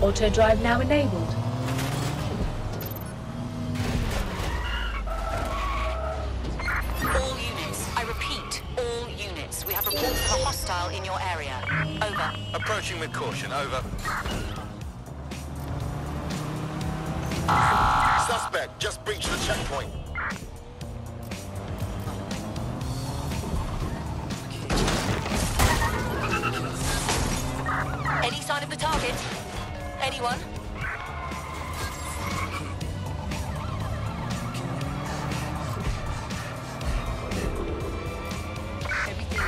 Auto drive now enabled. All units, I repeat, all units. We have reports of a hostile in your area. Over. Approaching with caution, over. Suspect just breached the checkpoint. Any sign of the target? Anyone?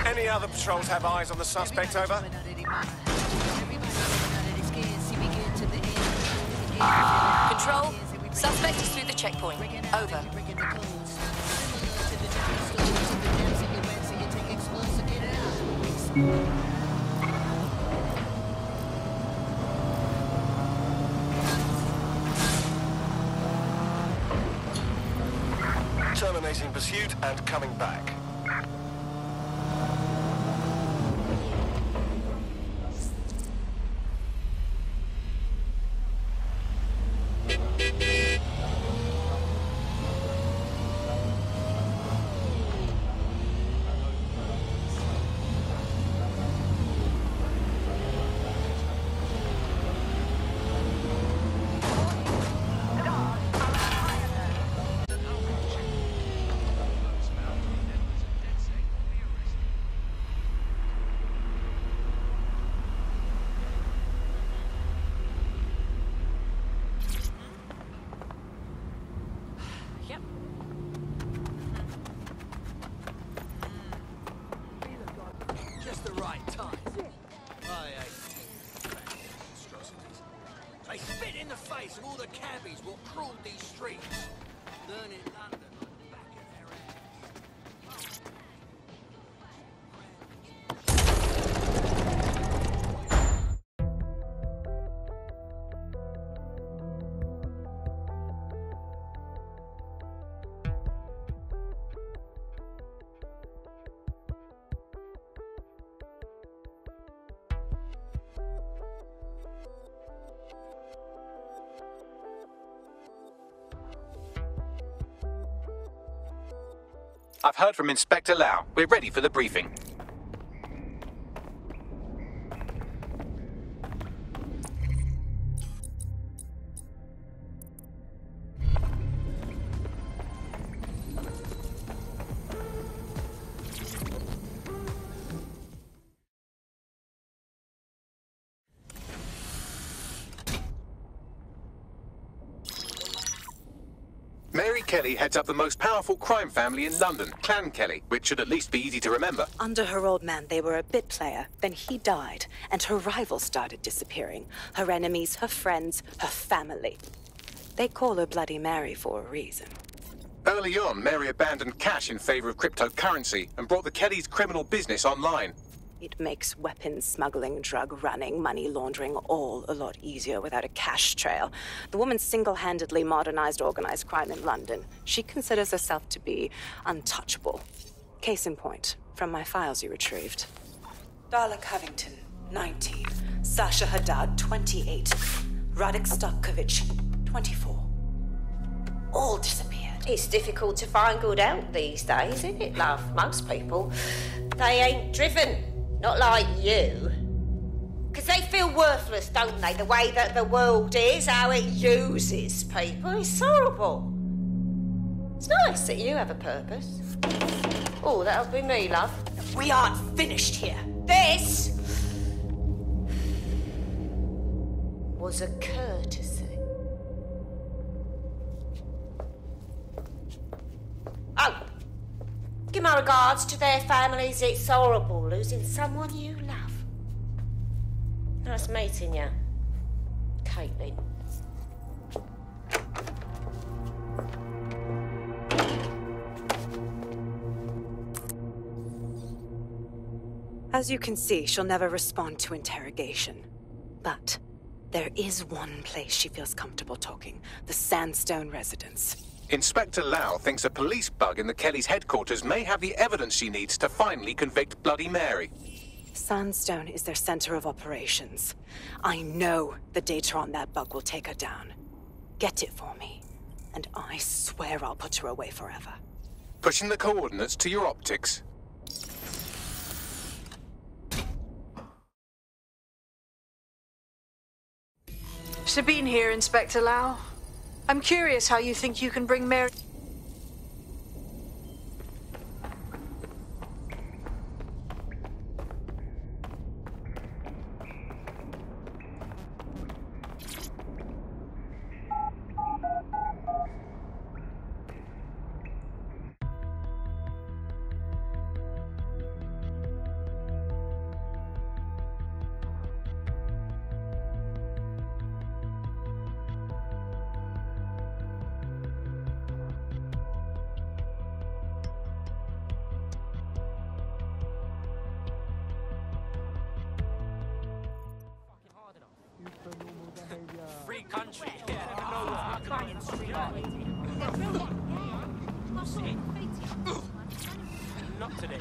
Any other patrols have eyes on the suspect, over? Control, suspect is through the checkpoint. Over. Terminating pursuit and coming back. Just the right time. I hate monstrosities. They spit in the face of all the cabbies what crawled these streets. Learning London like the back of their hands. I've heard from Inspector Lau. We're ready for the briefing. Mary Kelly heads up the most powerful crime family in London, Clan Kelly, which should at least be easy to remember. Under her old man, they were a bit player. Then he died, and her rivals started disappearing. Her enemies, her friends, her family. They call her Bloody Mary for a reason. Early on, Mary abandoned cash in favor of cryptocurrency and brought the Kellys' criminal business online. It makes weapons smuggling, drug running, money laundering all a lot easier without a cash trail. The woman single-handedly modernized organized crime in London. She considers herself to be untouchable. Case in point, from my files you retrieved. Darla Covington, 19. Sasha Haddad, 28. Radek Starkovich, 24. All disappeared. It's difficult to find good help these days, isn't it, love? Most people, they ain't driven. Not like you. Because they feel worthless, don't they? The way that the world is, how it uses people. It's horrible. It's nice that you have a purpose. Oh, that'll be me, love. We aren't finished here. This was a courtesy. Oh, give my regards to their families. It's horrible losing someone you love. Nice meeting you, Caitlin. As you can see, she'll never respond to interrogation. But there is one place she feels comfortable talking, the Sandstone residence. Inspector Lau thinks a police bug in the Kellys' headquarters may have the evidence she needs to finally convict Bloody Mary. Sandstone is their center of operations. I know the data on that bug will take her down. Get it for me, and I swear I'll put her away forever. Pushing the coordinates to your optics. Sabine here, Inspector Lau. I'm curious how you think you can bring Mary... Free country. Not today.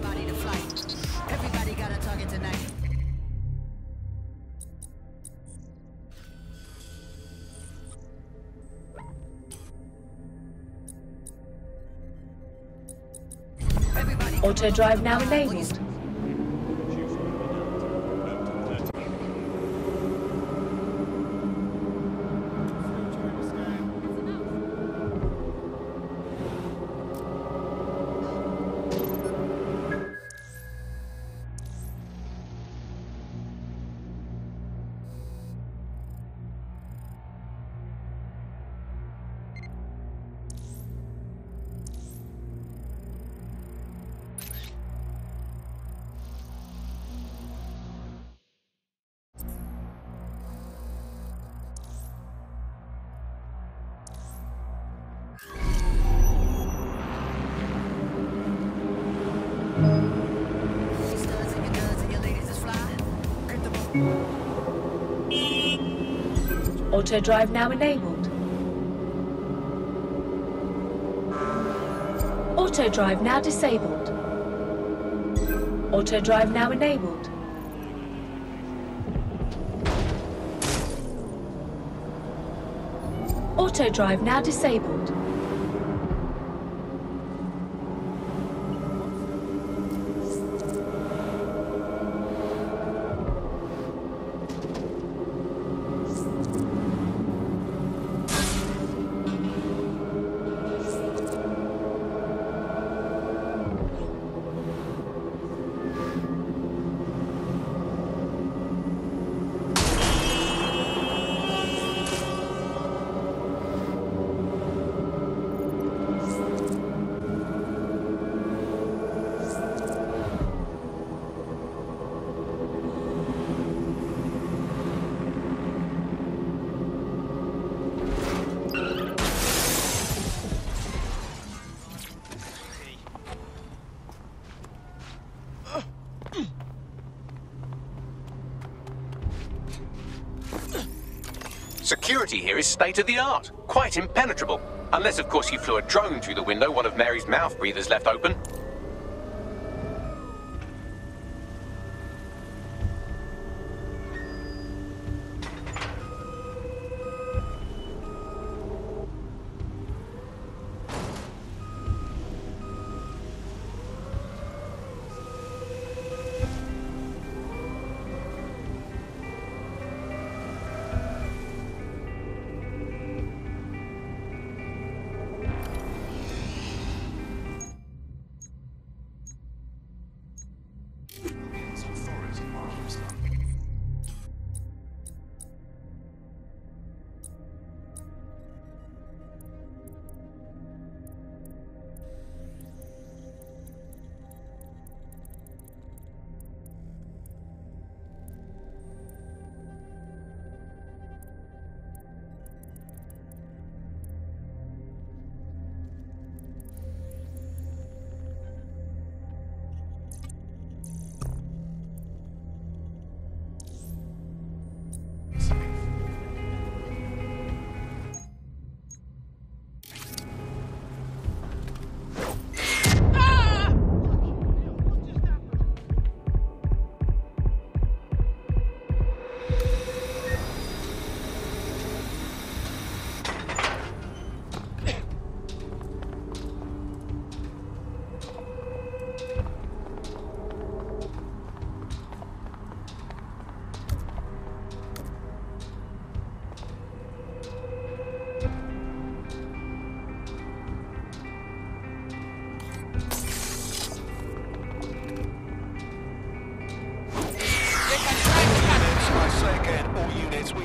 Body to flight. Everybody got a target tonight. Auto drive now enabled. Auto drive now enabled. Auto drive now disabled. Auto drive now enabled. Auto drive now disabled. Security here is state-of-the-art, quite impenetrable. Unless, of course, you flew a drone through the window one of Mary's mouth breathers left open.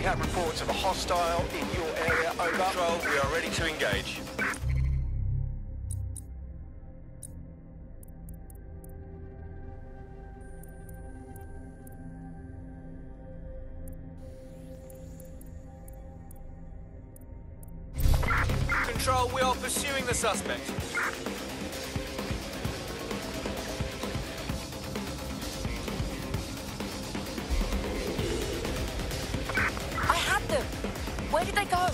have reports of a hostile in your area. Over. Control, we are ready to engage. Control, we are pursuing the suspect. I had them. Where did they go?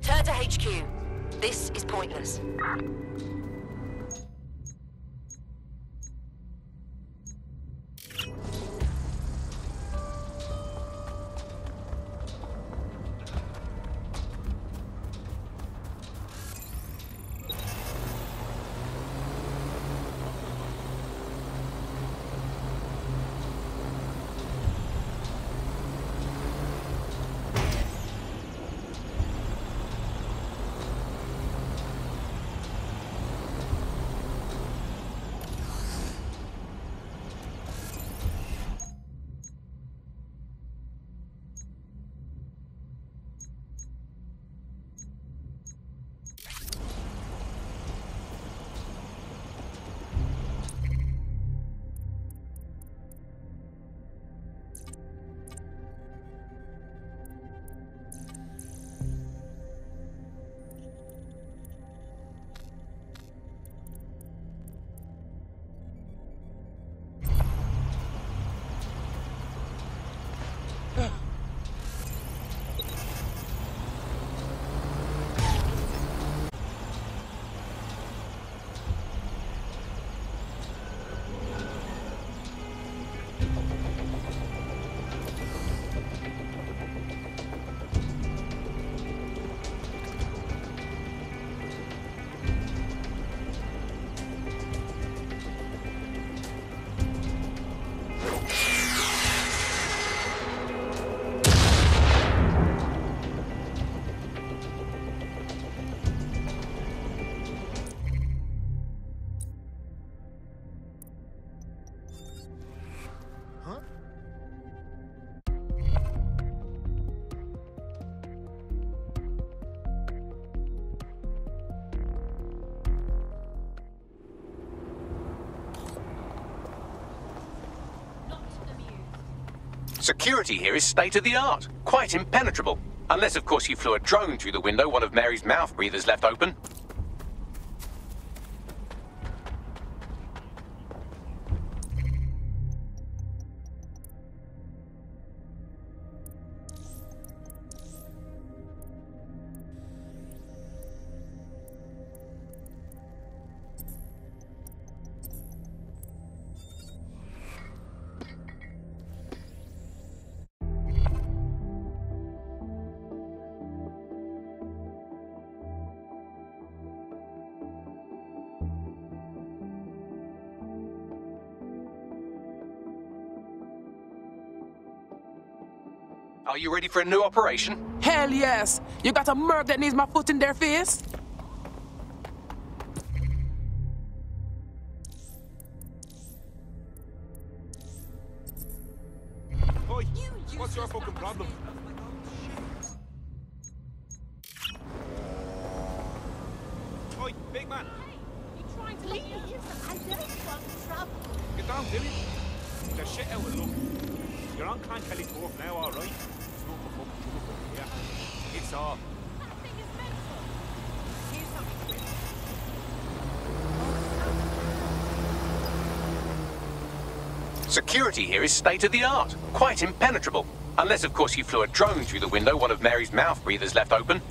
Turn to HQ. This is pointless. Security here is state-of-the-art, quite impenetrable. Unless, of course, you flew a drone through the window one of Mary's mouth breathers left open. Are you ready for a new operation? Hell yes! You got a merc that needs my foot in their face? Oi, what's your fucking problem? Oi, big man! You trying to leave? I don't want trouble. Get down, Billy. Get shit out of luck. You're on Clan Kelly Turf now, alright? It's not the fucking trouble here. It's all. That thing is mental. Here's something quick. Security here is state-of-the-art, quite impenetrable. Unless, of course, you flew a drone through the window one of Mary's mouth breathers left open.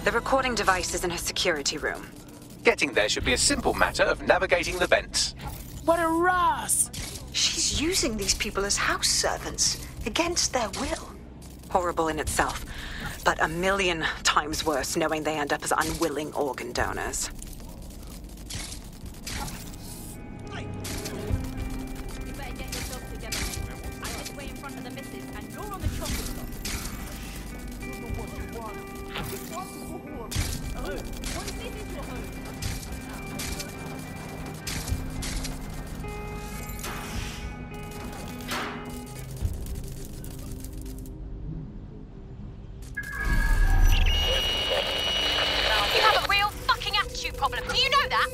The recording device is in her security room. Getting there should be a simple matter of navigating the vents. What a Ross! She's using these people as house servants, against their will. Horrible in itself, but a million times worse knowing they end up as unwilling organ donors. You better get yourself together. I just way in front of the missus, and you're on the chocolate block. What is this is your home? You have a real fucking attitude problem. Do you know that?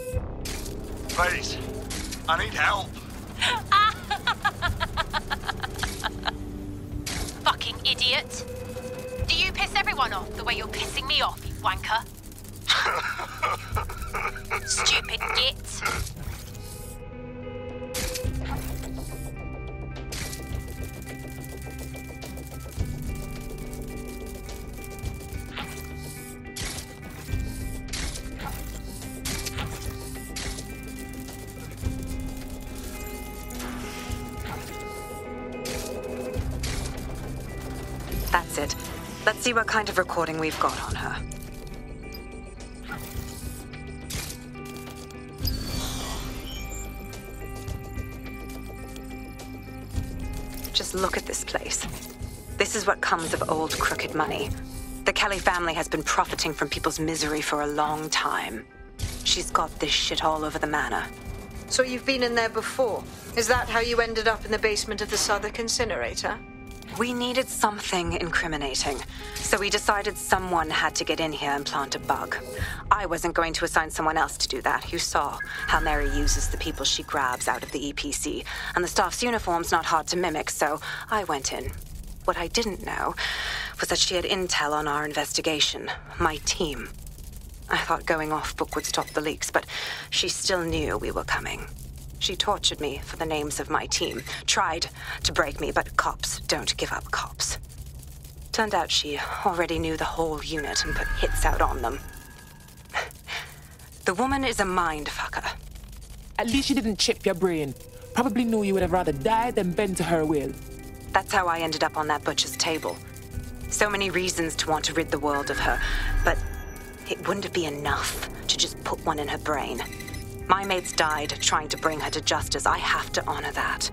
Please, I need help. Fucking idiot. Do you piss everyone off the way you're pissing me off, you wanker? Stupid git. That's it. Let's see what kind of recording we've got on her. Just look at this place. This is what comes of old crooked money. The Kelly family has been profiting from people's misery for a long time. She's got this shit all over the manor. So you've been in there before? Is that how you ended up in the basement of the Southwark incinerator? We needed something incriminating, so we decided someone had to get in here and plant a bug. I wasn't going to assign someone else to do that. You saw how Mary uses the people she grabs out of the EPC, and the staff's uniform's not hard to mimic, so I went in. What I didn't know was that she had intel on our investigation, my team. I thought going off book would stop the leaks, but she still knew we were coming. She tortured me for the names of my team, tried to break me, but cops don't give up cops. Turned out she already knew the whole unit and put hits out on them. The woman is a mind fucker. At least she didn't chip your brain. Probably knew you would have rather died than bend to her will. That's how I ended up on that butcher's table. So many reasons to want to rid the world of her, but it wouldn't be enough to just put one in her brain. My mates died trying to bring her to justice. I have to honor that.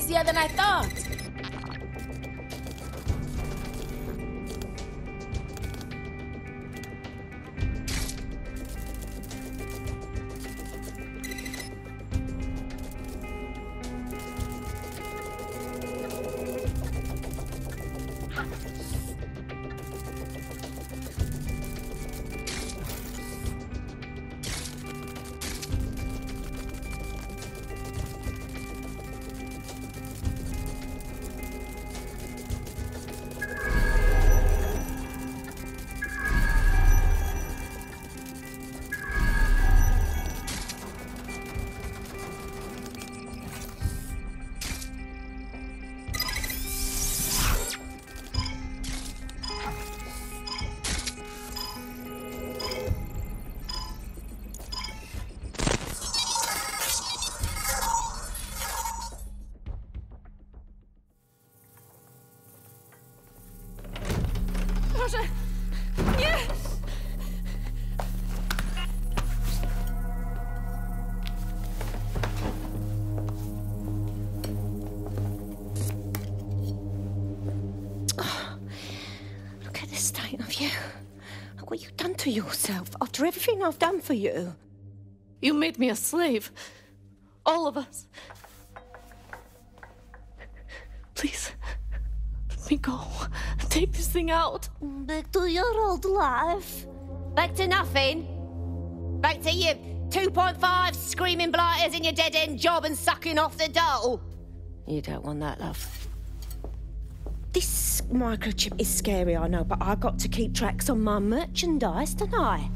easier than I thought. What you've done to yourself after everything I've done for you. You made me a slave. All of us. Please, let me go. Take this thing out. Back to your old life. Back to nothing. Back to you 2.5 screaming blighters in your dead-end job and sucking off the dole. You don't want that, love. This microchip is scary, I know, but I got to keep tracks on my merchandise, don't I?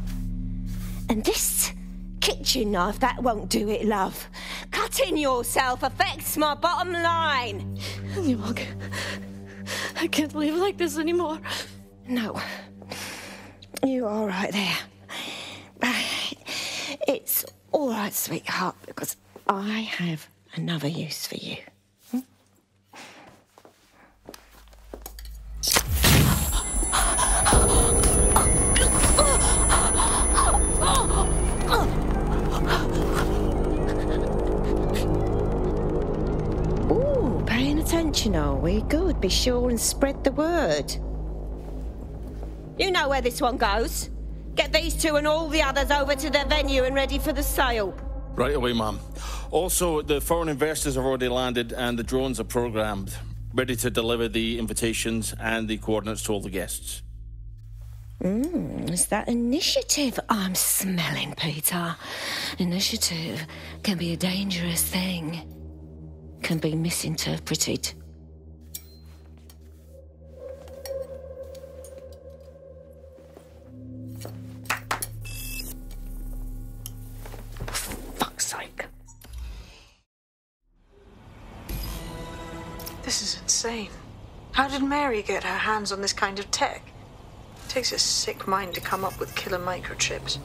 And this kitchen knife, that won't do it, love. Cutting yourself affects my bottom line. I can't live like this anymore. No. You're all right there. It's all right, sweetheart, because I have another use for you. Ooh, paying attention, are we? Good. Be sure and spread the word. You know where this one goes. Get these two and all the others over to their venue and ready for the sale. Right away, Mum. Also, the foreign investors have already landed and the drones are programmed, ready to deliver the invitations and the coordinates to all the guests. Is that initiative I'm smelling, Peter? Initiative can be a dangerous thing. Can be misinterpreted. Fuck's sake. This is insane. How did Mary get her hands on this kind of tech? It takes a sick mind to come up with killer microchips.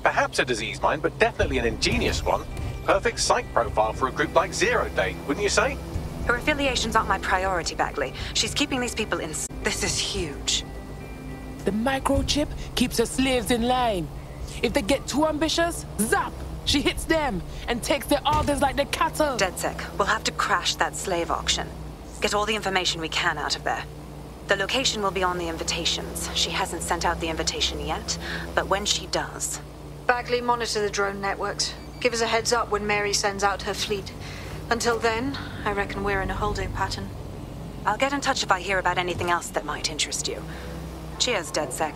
Perhaps a disease mind, but definitely an ingenious one. Perfect psych profile for a group like Zero Day, wouldn't you say? Her affiliations aren't my priority, Bagley. She's keeping these people in... This is huge. The microchip keeps her slaves in line. If they get too ambitious, zap! She hits them and takes their organs like they're cattle. DedSec, we'll have to crash that slave auction. Get all the information we can out of there. The location will be on the invitations. She hasn't sent out the invitation yet, but when she does... Bagley, monitor the drone networks. Give us a heads up when Mary sends out her fleet. Until then, I reckon we're in a holding pattern. I'll get in touch if I hear about anything else that might interest you. Cheers, DedSec.